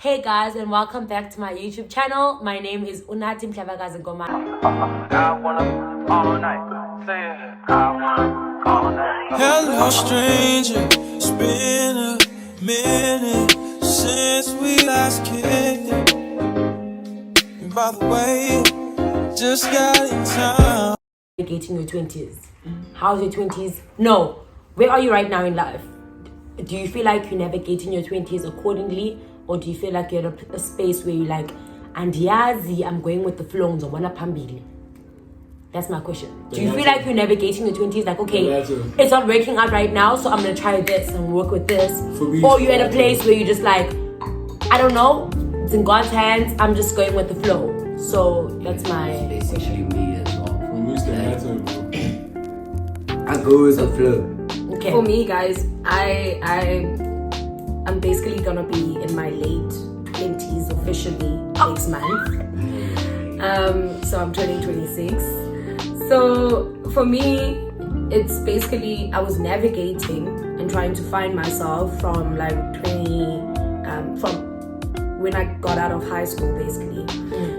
Hey guys, and welcome back to my YouTube channel. My name is Unati Mhlabakazi Ngoma. Hello stranger, it's been a minute since we last kicked it. And by the way, just got in town. Navigating your 20s. How's your 20s? No. Where are you right now in life? Do you feel like you're navigating your 20s accordingly? Or do you feel like you're in a space where you're like, andiyazi, I'm going with the flow, ngizobona phambili? That's my question. Do you feel like you're navigating the 20s? Like, okay, it's not working out right now, so I'm going to try this and work with this. Or you're at a place where you're just like, I don't know, it's in God's hands, I'm just going with the flow. So that's my basically me as well. For me, it's the matter, bro. I go with the flow. okay. For me, guys, I'm basically gonna be in my late 20s officially next month. So I'm turning 26. So for me, it's basically I was navigating and trying to find myself from like from when I got out of high school, basically.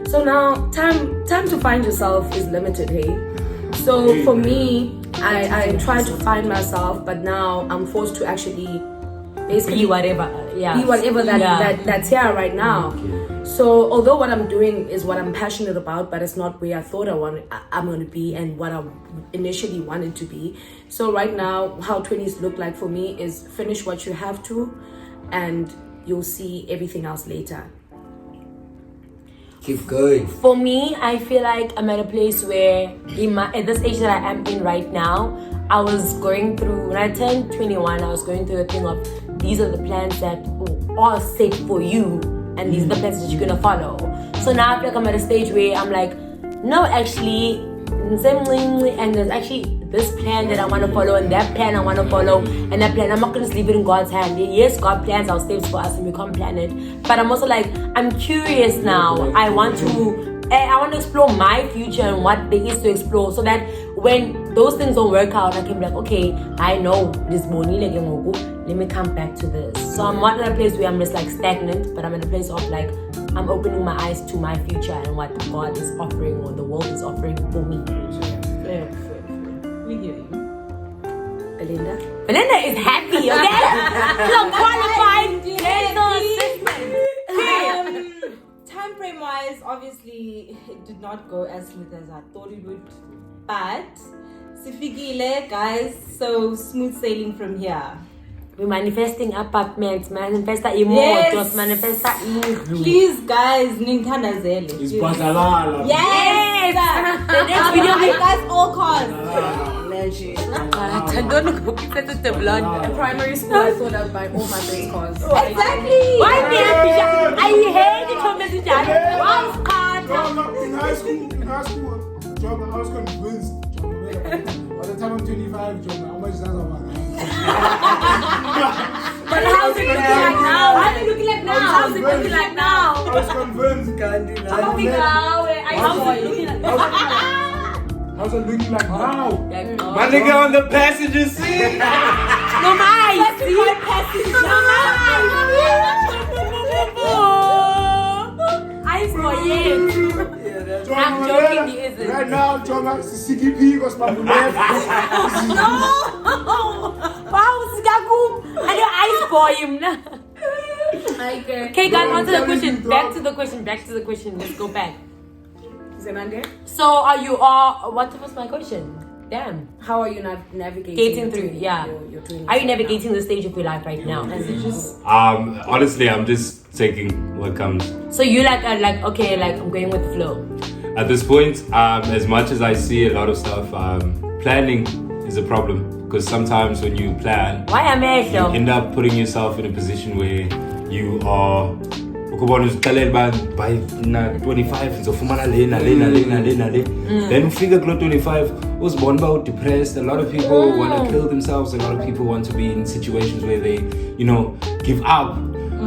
So now time to find yourself is limited, hey. So for me, I tried to find myself, but now I'm forced to actually basically Be whatever that's here right now. So although what I'm doing is what I'm passionate about, but it's not where I thought I'm going to be and what I initially wanted to be. So right now, how 20s look like for me is finish what you have to, and you'll see everything else later. Keep going. For me, I feel like I'm at a place where at this age that I am in right now, I was going through, when I turned 21, I was going through a thing of these are the plans that are set for you and these are the plans that you're going to follow. So now I feel like I'm at a stage where I'm like, no, actually, and there's actually this plan that I want to follow and that plan I want to follow and that plan, I'm not going to just leave it in God's hand. Yes, God plans our steps for us and we can't plan it. But I'm also like, I'm curious now. I want to explore my future and what there is to explore, so that when those things don't work out, I can be like, okay, I know this morning, let me come back to this. So I'm not in a place where I'm just like stagnant, but I'm in a place of like, I'm opening my eyes to my future and what God is offering or the world is offering for me. We hear you. Belinda is happy, okay? She's qualified. Time frame wise, obviously it did not go as smooth as I thought it would, but sifikile, guys, so smooth sailing from here. We're manifesting apartments, manifesta imotos, manifesta indlu. Please, guys, ningithandazele. It's Bazalala. Yes! The next video I guys all cars. I don't know if it's the blood. In primary school, I thought I'd buy all my friends' cars. Exactly. Why did I hate it from the teacher? In high school, John, I was convinced. By the time I'm 25, John, how much is that about? But how's it looking like now? How's it looking like now? How's it looking like now? I was convinced. How's it looking like now? How's it looking like now? My nigga on the passenger seat. No mind. Eyes for you. I'm joking, he isn't. Right now, John, it's CDP because my No! Wow, Sikakum! I don't ice for him. Okay, guys, answer the question. Back to the question. Let's go back. So, are you all... What was my question? Damn. How are you not navigating Gating through, yeah. Your 20s Are you navigating the stage of your life right now? Honestly, I'm just taking what comes. So you okay, I'm going with the flow. At this point, as much as I see a lot of stuff, planning is a problem, because sometimes when you plan, Why am I you end up putting yourself in a position where you are by 25 ngizofumana lena then ufika kulo 25 uzibona uba depressed. A lot of people want to kill themselves. A lot of people want to be in situations where they give up.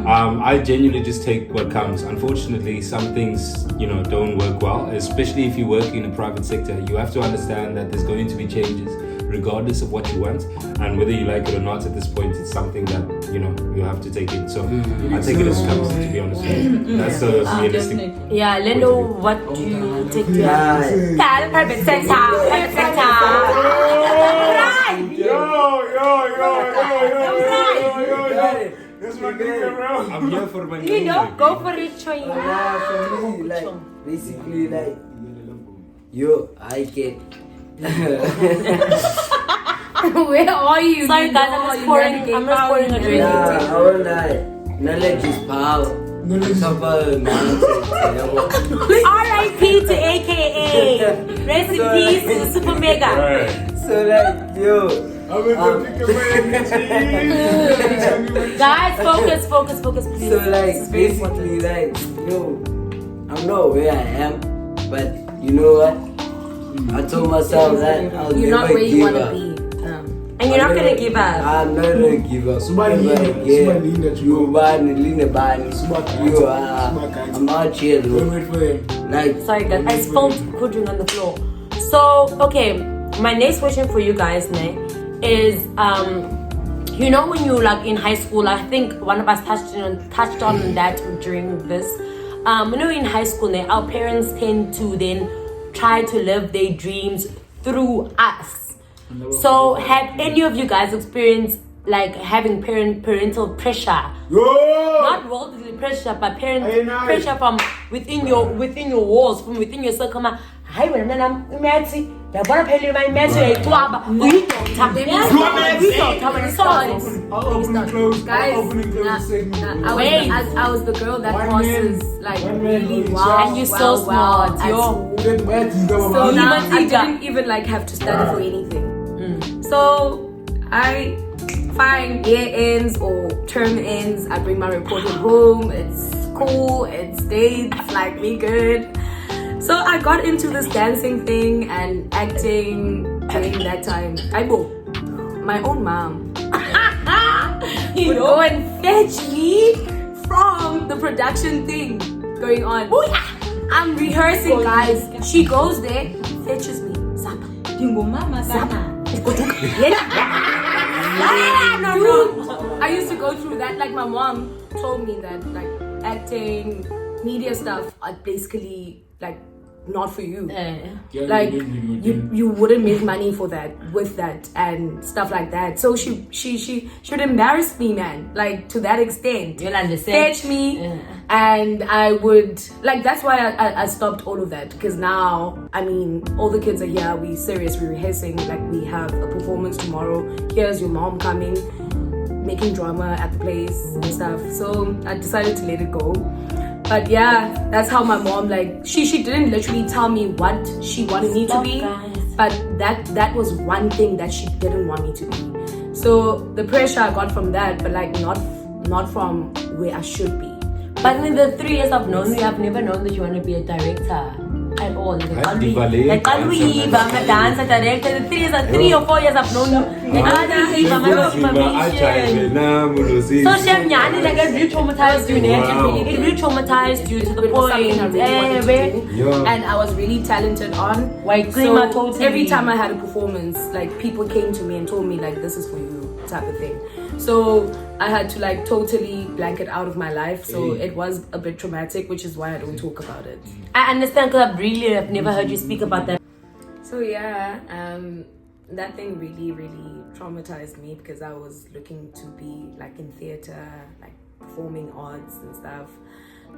I genuinely just take what comes. Unfortunately, some things don't work well, especially if you work in a private sector. You have to understand that there's going to be changes. regardless of what you want, and whether you like it or not. At this point, it's something that you have to take it. So I take it as it comes. To be honest with you, that's the realistic. Yeah, Lendo, what do you take to private sector? Private sector. Yo. That's my nigga, bro. I'm here for my. Go for it, Choy. Yeah, for me, like, basically, like, yo, I get. Where are you? Sorry guys, I'm just pouring a drink. Yeah, I won't lie. Knowledge is power. R.I.P. to AKA. Rest in peace to Super Mega. Right. So, like, yo. Guys, focus, please. So, like, basically, like, yo, I'm not where I am, but you know what? I told myself that I'll You're not never where you give want to up. be. And you're not gonna give up. I'm not gonna give up. I'm out here, though. Like, Sorry guys, I spilled cold drink on the floor. So, okay, my next question for you guys, is when you like in high school, I think one of us touched on that during this. In high school, our parents tend to then try to live their dreams through us. So, have any of you guys experienced like having parental pressure? Not worldly pressure, but pressure from within your walls, from within your circle. Hi, when I'm Matty, they're gonna pay you my message. We don't have Guys, I was the girl that passes like really well. And you're so smart. So now I didn't even like have to study for anything. So I find year ends or term ends, I bring my report home. It's cool, it stayed slightly good. So I got into this dancing thing and acting during that time. My own mom would go and fetch me from the production thing going on. I'm rehearsing, guys. She goes there, fetches me. Zapa. No. I used to go through that. Like my mom told me that like acting, media stuff are basically like not for you. Like you wouldn't make money for that with that and stuff like that. So she should embarrass me, man. Like to that extent. You'll understand. Fetch me, and I would like. That's why I stopped all of that, because now I mean all the kids are here. We're rehearsing. Like we have a performance tomorrow. Here's your mom coming, making drama at the place and stuff. So I decided to let it go. But yeah, that's how my mom, like, she didn't literally tell me what she wanted me to be, but that was one thing that she didn't want me to be. So the pressure I got from that, but like not from where I should be. But in the 3 years I've known you, I've never known that you want to be a director at all. I'm a dancer, director. The 3 or 4 years I've known you. So Chef Nyani, like it really traumatized you. It really traumatized you to the point. And I was really talented on. So every time I had a performance, like people came to me and told me like this is for you type of thing. So I had to like totally blank it out of my life. So it was a bit traumatic, which is why I don't talk about it. I understand, because I've never heard you speak about that. So yeah, that thing really, really traumatized me, because I was looking to be like in theater, like performing arts and stuff.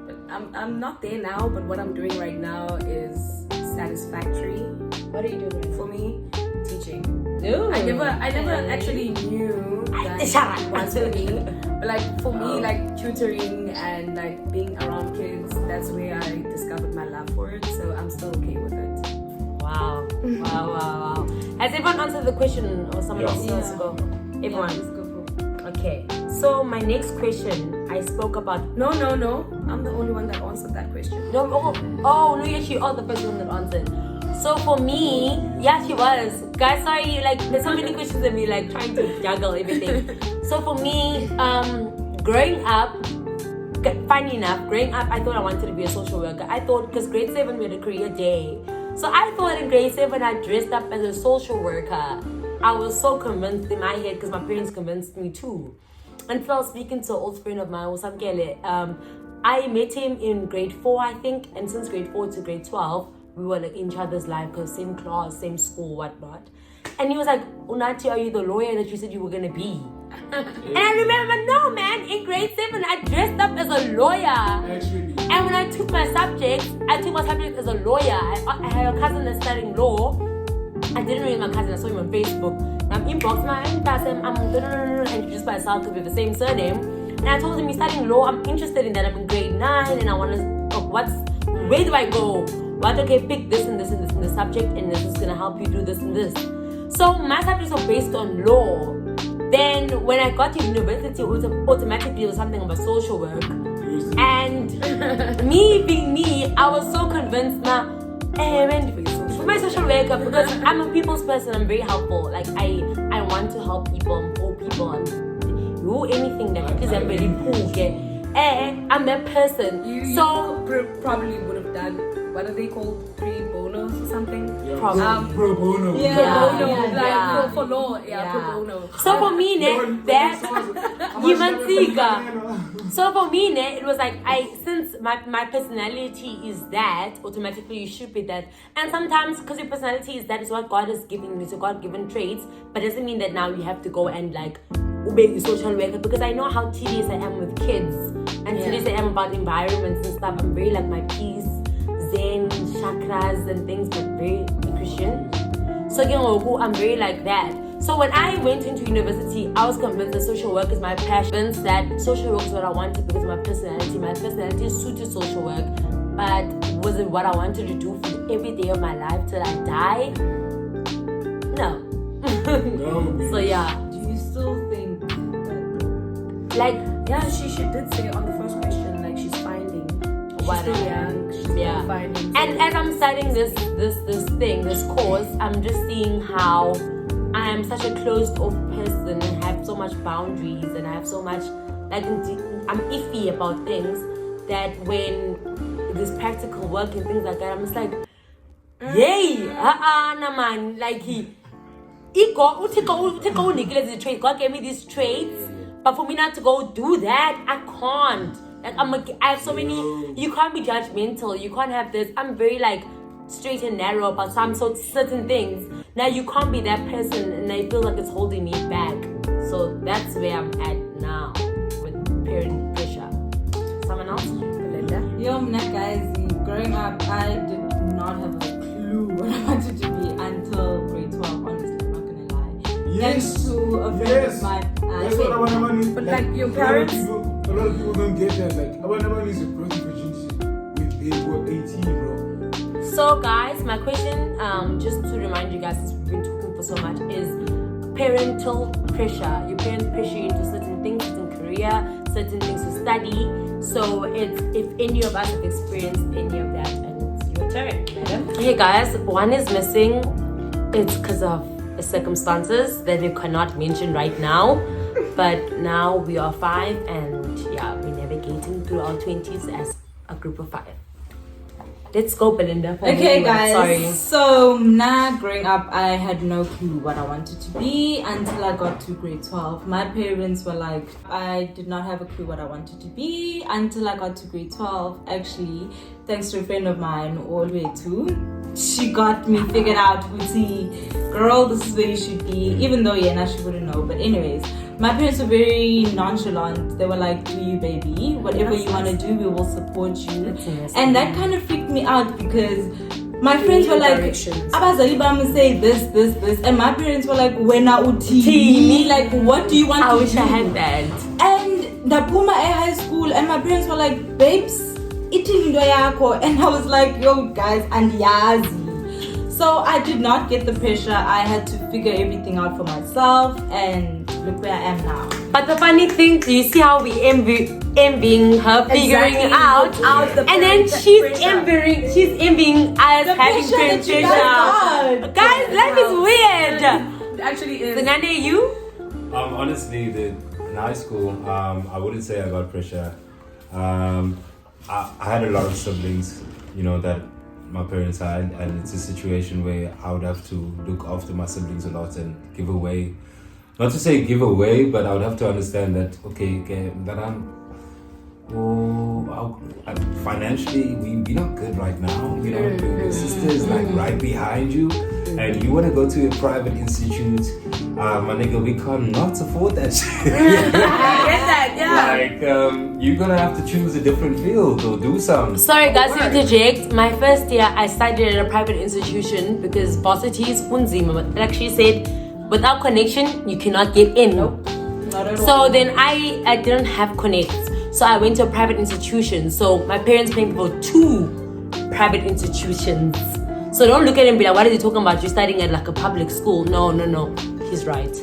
But I'm not there now, but what I'm doing right now is satisfactory. What are you doing for me? Teaching. Ooh. I never actually knew that it was for me. But like for me, like tutoring and like being around kids, that's where I discovered my love for it. So I'm still okay with it. Wow. Has everyone answered the question, or someone else wants to go? Everyone. Yeah, let's go for it. Okay. So my next question, I spoke about. No. I'm the only one that answered that question. No, no, yes, you are the first one that answered. So for me, yeah, she was. Guys, sorry, like there's so many questions of me like trying to juggle everything. So for me, growing up, funny enough, I thought I wanted to be a social worker. I thought, because grade 7 we had a career day. So I thought in grade 7 I dressed up as a social worker. I was so convinced in my head because my parents convinced me too. Until I was speaking to an old friend of mine, I met him in grade 4, I think, and since grade 4 to grade 12, we were like in each other's life because same class, same school, whatnot. And he was like, Unati, are you the lawyer that you said you were gonna be? And I remember, no man, in grade 7, I dressed up as a lawyer. Actually. And when I took my subject as a lawyer. I had a cousin that's studying law. I didn't know my cousin, I saw him on Facebook. I'm inbox my I'm introduced myself because we have the same surname. And I told him he's studying law, I'm interested in that, I'm in grade 9 and I want to where do I go? What, okay, pick this and this and this and this subject and this is gonna help you do this and this. So my subjects were based on law. Then when I got to university, automatically it was something about social work. And me being me, I was so convinced now, for my social worker, because I'm a people's person, I'm very helpful. Like I want to help people, I'm for people, and do anything that is very cool. I'm that person. You probably would have done, what are they called? Pre bonos or something? Yeah. Probably. Pro bono. Yeah. For law, pro bono. So for me, So for me, it was like since my personality is that, automatically you should be that. And sometimes because your personality is that is what God has given me, so God-given traits, but it doesn't mean that now you have to go and like obey social worker, because I know how tedious I am with kids and tedious I am about environments and stuff. I'm very like my peace, Zen, chakras and things, but very Christian. So I'm very like that. So when I went into university, I was convinced that social work is my passion, that social work is what I wanted because of my personality. My personality suited social work, but was it what I wanted to do for every day of my life till I die? No. No. So yeah. Do you still think that, Like, yeah, she did say on the first question, like she's finding. She's what still I young, she's still finding. And as I'm studying this course, I'm just seeing how I am such a closed off person and have so much boundaries and I have so much, like, I'm iffy about things that when there's practical work and things like that, I'm just like, yay, man, like God gave me these traits, but for me not to go do that, I can't. Like I have so many. You can't be judgmental. You can't have this. I'm very like straight and narrow about certain things. Now you can't be that person, and I feel like it's holding me back. So that's where I'm at now with parent pressure. Someone else? Belinda? Yo, guys, growing up, I did not have a clue what I wanted to be until grade 12, honestly, I'm not gonna lie. Yes. Thanks to a friend of mine. That's what I want to But like your parents. A lot of people don't get that. Like, I want to is a birth virginity when they were 18, bro. So guys, my question, just to remind you guys, since we've been talking for so much, is parental pressure. Your parents pressure you into certain things, certain career, certain things to study. So it's if any of us have experienced any of that, and it's your turn, madam. Hey guys, one is missing. It's because of the circumstances that we cannot mention right now. But now we are 5 and yeah, we're navigating through our 20s as a group of 5. Let's go, Belinda. Okay, guys. Sorry. So, now growing up, I had no clue what I wanted to be until I got to grade 12. My parents were like, I did not have a clue what I wanted to be until I got to grade 12. Actually, thanks to a friend of mine, all the way too. She got me figured out, girl, this is where you should be. Even though, now she wouldn't know. But anyways, my parents were very nonchalant. They were like, do you, baby? Whatever you want to do, we will support you. And that kind of freaked me out because my friends were like, Abazali Bama say this. And my parents were like, Wena uti. Like, what do you want to do? I wish I had that. And Napuma high school, and my parents were like, babes, eating yako. And I was like, yo, guys, and yazi. So I did not get the pressure. I had to figure everything out for myself, and look where I am now. But the funny thing, do you see how we envying her figuring out the and then she's envying us having pressure. Guys, life is weird. It actually is. Zenande, you? Honestly, in high school, I wouldn't say I got pressure. I had a lot of siblings, that my parents' side, and it's a situation where I would have to look after my siblings a lot and give away. Not to say give away, but I would have to understand that that financially we're not good right now. You know, your sister is like right behind you, and you want to go to a private institute. My nigga, we cannot afford that shit. I get that, yeah. Like, you're gonna have to choose a different field or do something. Sorry guys to interject. My first year I studied at a private institution because varsity is unzima. Like she said, without connection you cannot get in. Nope. Not at all. So then I didn't have connects. So I went to a private institution. So my parents paid for 2 private institutions. So don't look at him and be like, what are you talking about? You're studying at like a public school. No. He's right.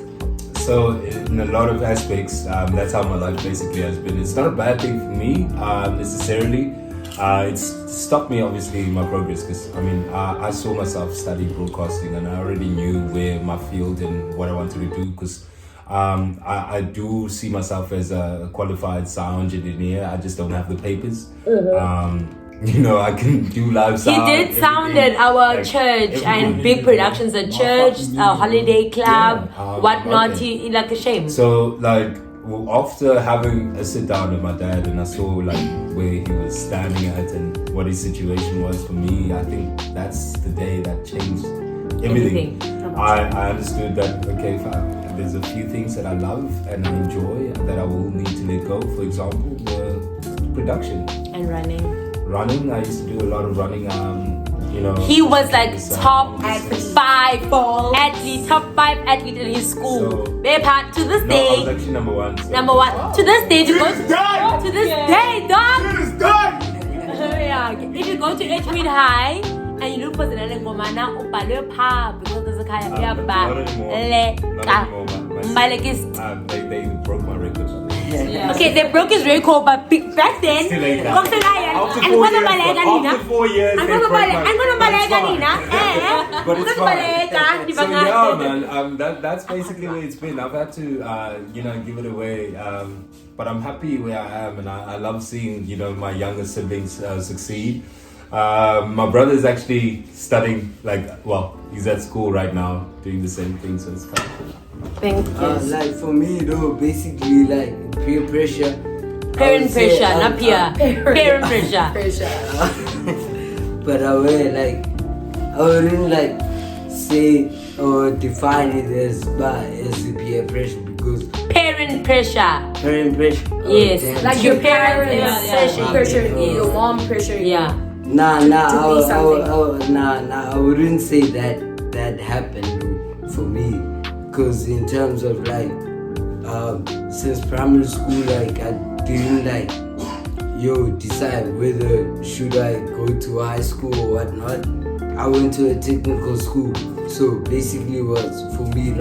So in a lot of aspects, that's how my life basically has been. It's not a bad thing for me necessarily. It's stopped me obviously in my progress because I saw myself studying broadcasting and I already knew where my field and what I wanted to do because I do see myself as a qualified sound engineer. I just don't have the papers. I can do live sound. He did sound at our church and big productions at church, holiday club, whatnot. Okay. He like a shame. So after having a sit down with my dad and I saw where he was standing at and what his situation was for me, I think that's the day that changed everything. I understood that there's a few things that I love and I enjoy that I will need to let go. For example, the production And running. I used to do a lot of running. He was like top 5 athlete, top 5 athlete in his school. To this I day, was actually number 1. So. number 1. To this day, to this day, dog. It is done. Yeah. If you go to Edgemead High and you look for the Ngomana Upale Pa because there's a kaya Not anymore. They broke my record. Yeah. Okay, they broke his record, but back then, Still ain't that. come to Lion. After I'm 4 gonna years, balega after Nina. 4 years, I'm they gonna broke my balega Nina. But it's fine. So yeah, Man. man, that's basically where it's been. I've had to, give it away. But I'm happy where I am, and I love seeing, my younger siblings succeed. My brother is actually studying, he's at school right now, doing the same thing, so it's kind of cool. Thank you. For me though, basically peer pressure. Parent pressure, not peer. Parent pressure. But I wouldn't say or define it as peer pressure because Parent pressure. parent pressure. Yes. damn. Like your parents Yeah. pressure you, your mom pressure you. Yeah. I wouldn't say that happened for me, because in terms of since primary school, I didn't decide whether should I go to high school or whatnot. I went to a technical school, so basically it was for me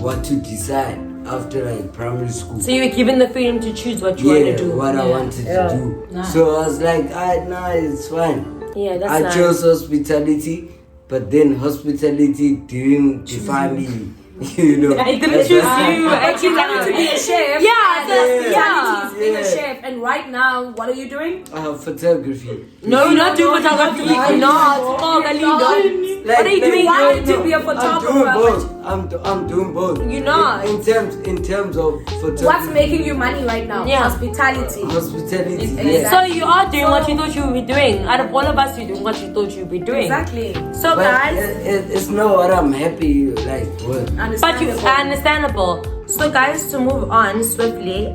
what to decide after primary school. So you were given the freedom to choose what you want to do. What I wanted to do. Nice. So I was like, it's fine. Yeah, that's I nice. chose hospitality, but then hospitality didn't define me. It didn't choose you. But you wanted to be a chef. Yeah. Being a chef, and right now, what are you doing? Photography. No, you're not doing photography. You're not. Oh, Galinda. What are you doing? You wanted to be a photographer. I'm doing both. You're not. In terms of photography. What's making you money right now? Yeah. Hospitality. Hospitality. Exactly. So you are doing what you thought you would be doing. Out of all of us, you're doing what you thought you'd be doing. Exactly. So But guys, it's not what I'm happy with. but you understandable. So guys, to move on swiftly,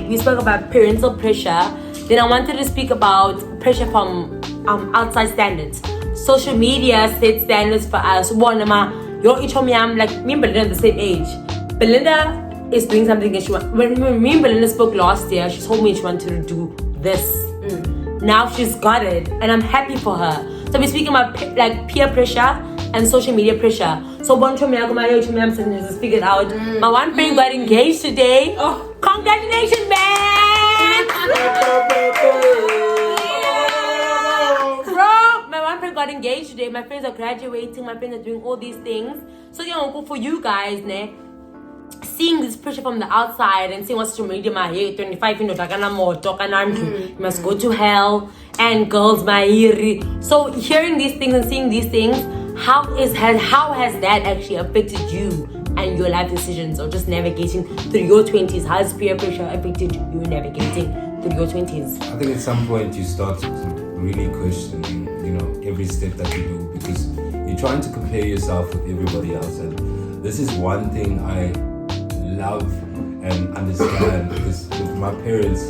we spoke about parental pressure. Then I wanted to speak about pressure from outside standards. Social media set standards for us. You're each of me, I'm me and Belinda are the same age. Belinda is doing something that she wants. When me and Belinda spoke last year, she told me she wanted to do this. Now she's got it, and I'm happy for her. So we're speaking about peer pressure and social media pressure. So one time I'm just figured out. My one friend got engaged today. Oh, congratulations, man! Bro, my one friend got engaged today. My friends are graduating. My friends are doing all these things. So for you guys, seeing this pressure from the outside and seeing what social media 25 you must go to hell, and girls Mairi. So hearing these things and seeing these things, how has that actually affected you and your life decisions, or just navigating through your 20s? How has peer pressure affected you navigating through your 20s? I think at some point you start to really questioning, every step that you do, because you're trying to compare yourself with everybody else. And this is one thing I love and understand, because with my parents,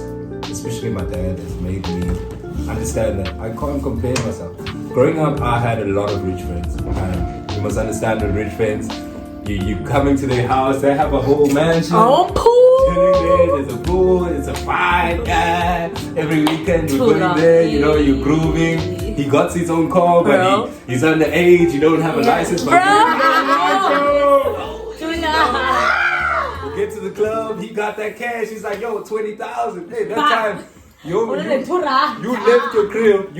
especially my dad, has made me understand that I can't compare myself. Growing up, I had a lot of rich friends, and you must understand that rich friends, you come into their house, they have a whole mansion. Oh, pool! Chilling there, there's a pool, it's a fine guy. Every weekend we're going there, you're grooving. He got his own car, but he's underage, you don't have a license. But you get to the club, he got that cash, he's like, yo, 20,000. Hey, that time, you left your crib.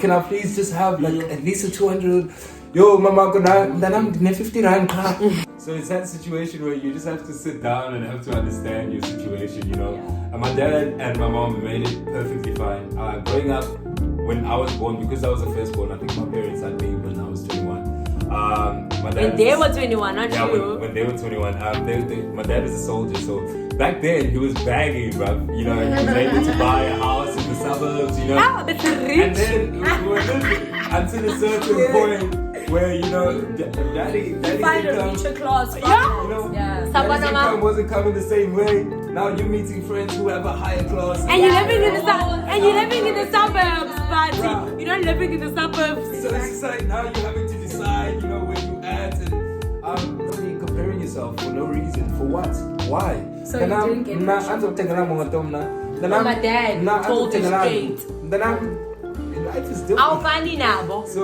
Can I please just have like at least a 200? Yo, mama, then I'm 50 rand car. So it's that situation where you just have to sit down and have to understand your situation, And my dad and my mom made it perfectly fine. Growing up, when I was born, because I was the firstborn, I think my parents had me when I was 21. When they were 21, not you. When they were 21, my dad is a soldier, so back then he was bagging, bruv. He was able to buy a house in the suburbs, Oh, that's rich. And then we were living until a certain point where daddy Find a income, richer class. daddy's income wasn't coming the same way. Now you're meeting friends who have a higher class, And you're living in the suburbs, but you're not living in the suburbs. So it's just like now you're having to decide, where you at, and comparing yourself for no reason. For what? Why? So you didn't get My dad told you straight. Life is different. So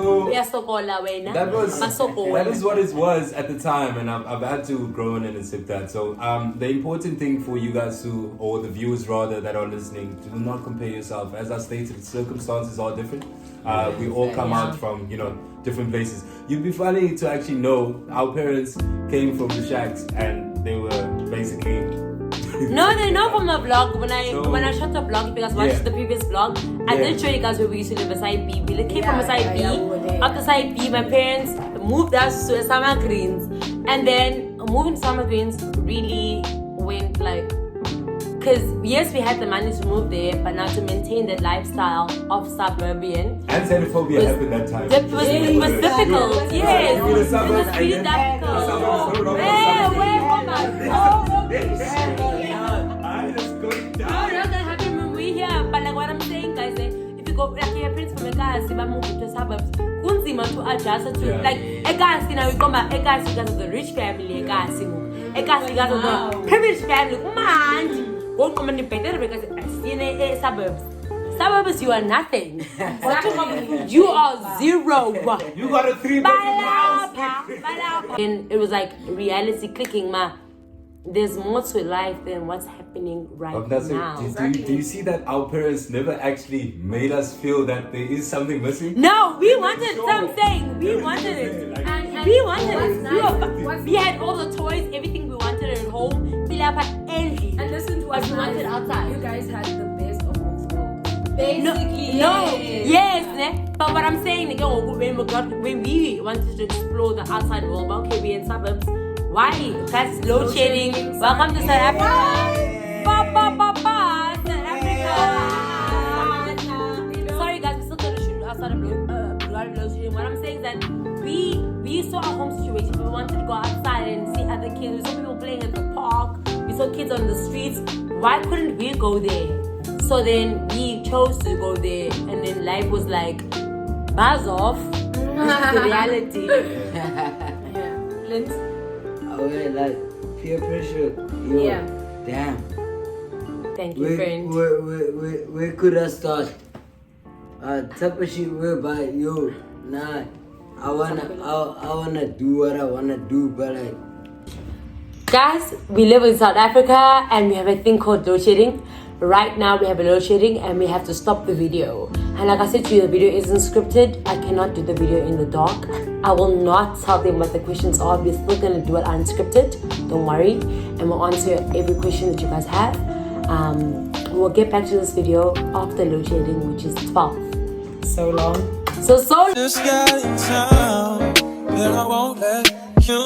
that is what it was at the time, and I've had to grow and accept that. So the important thing for you guys or the viewers rather that are listening, do not compare yourself. As I stated, circumstances are different. We all come out from different places. You'd be funny to actually know our parents came from the shacks and they were basically. No, they know from the vlog. When I shot the vlog, because watched the previous vlog, I did show you guys where we used to live, a side B. We came from a side B. After side B, my parents moved us to Summer Greens, and then moving to Summer Greens really went because yes, we had the money to move there, but now to maintain that lifestyle of suburban. And xenophobia happened that time. It was difficult. Yes, it was really difficult. Where from us? But what I'm saying, guys, if you go like your parents from Ekasi, but move to suburbs, kunzima to adjust to Ekasi now we come back Ekasi because of the rich family, Ekasi because of the privileged family. Man, won't come any better because in suburbs. Suburbs, you are nothing. You are zero. You got a 3-bedroom house. And it was like reality clicking, there's more to life than what's happening right now. Do you see that our parents never actually made us feel that there is something missing? No, we wanted something. We wanted it. We wanted it. We had all the toys, everything we wanted at home. And listen to what we wanted outside. You guys had the best of both worlds. Basically. No. Yes. But what I'm saying, when we wanted to explore the outside world, okay, we're in suburbs. Why? That's load shedding. Welcome to South Africa. South Africa. Sorry guys, we're still going to shoot outside of load shedding. What I'm saying is that we saw our home situation. We wanted to go outside and see other kids. We saw people playing at the park. We saw kids on the streets. Why couldn't we go there? So then we chose to go there, and then life was like, buzz off. This is the reality. Lint. Like peer pressure. Damn. Thank you, friend. Where could I start? Type of shit whereby I wanna do what I wanna do, but guys, we live in South Africa and we have a thing called load shedding. Right now we have a load shedding and we have to stop the video. And like I said to you, the video isn't scripted. I cannot do the video in the dark. I will not tell them what the questions are. We're still gonna do it unscripted. Don't worry. And we'll answer every question that you guys have. We'll get back to this video after load shedding, which is 12. So long. So Just got in town, and I won't let you